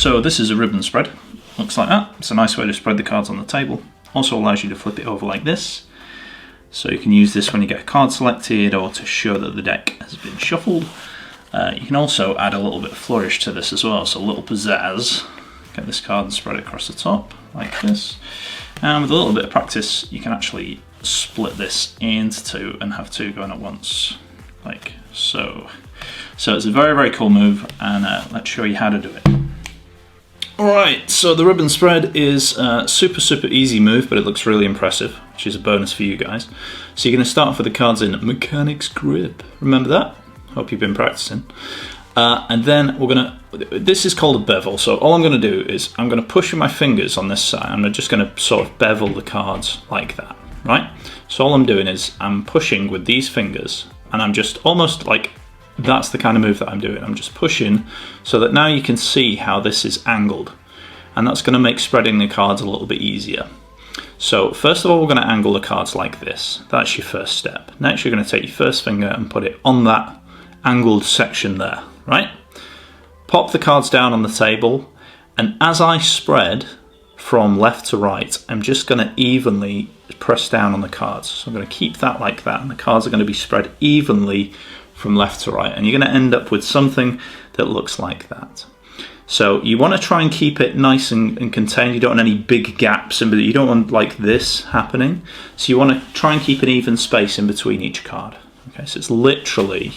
So this is a ribbon spread. Looks like that. It's a nice way to spread the cards on the table. Also allows you to flip it over like this. So you can use this when you get a card selected or to show that the deck has been shuffled. You can also add a little bit of flourish to this as well, so a little pizzazz. Get this card and spread it across the top like this. And with a little bit of practice, you can actually split this into two and have two going at once, like so. So it's a very, very cool move, and let's show you how to do it. Alright, so the ribbon spread is a super, super easy move, but it looks really impressive, which is a bonus for you guys. So you're going to start off with the cards in Mechanic's Grip. Remember that? Hope you've been practicing. And then we're going to, this is called a bevel, so all I'm going to do is I'm going to push with my fingers on this side. I'm just going to sort of bevel the cards like that, right? So all I'm doing is I'm pushing with these fingers, and I'm just almost like, that's the kind of move that I'm doing. I'm just pushing so that now you can see how this is angled, and that's going to make spreading the cards a little bit easier. So first of all, we're going to angle the cards like this. That's your first step. Next, you're going to take your first finger and put it on that angled section there, right? Pop the cards down on the table, and as I spread from left to right, I'm just going to evenly press down on the cards. So I'm going to keep that like that, and the cards are going to be spread evenly from left to right, and you're going to end up with something that looks like that. So you want to try and keep it nice and contained. You don't want any big gaps in, but you don't want like this happening. So you want to try and keep an even space in between each card. Okay, so it's literally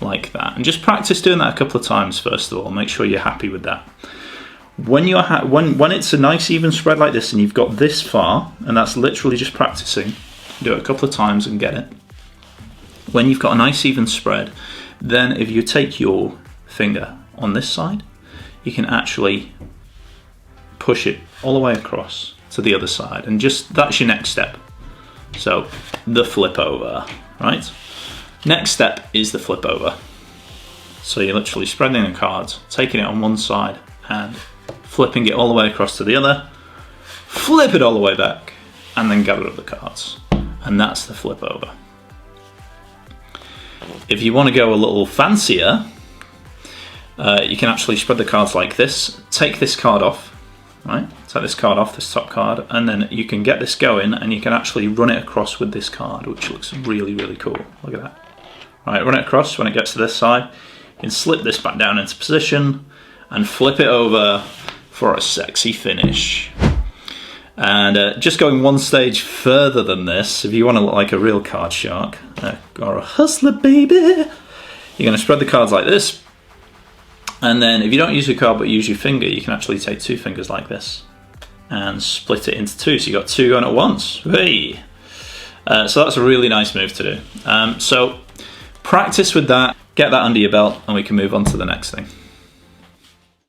like that, and just practice doing that a couple of times first of all. Make sure you're happy with that. When you're when it's a nice even spread like this, and you've got this far, and that's literally just practicing. Do it a couple of times and get it. When you've got a nice even spread, then if you take your finger on this side, you can actually push it all the way across to the other side, and just that's your next step. So the flip over, right? Next step is the flip over. So you're literally spreading the cards, taking it on one side and flipping it all the way across to the other, flip it all the way back, and then gather up the cards. And that's the flip over. If you want to go a little fancier, you can actually spread the cards like this. Take this card off, right? Take this card off, this top card, and then you can get this going, and you can actually run it across with this card, which looks really, really cool. Look at that. Right, run it across. When it gets to this side, you can slip this back down into position and flip it over for a sexy finish. And just going one stage further than this, if you want to look like a real card shark or a hustler baby, you're going to spread the cards like this. And then if you don't use your card but use your finger, you can actually take two fingers like this and split it into two. So you've got two going at once. Hey! So that's a really nice move to do. So practice with that, get that under your belt, and we can move on to the next thing.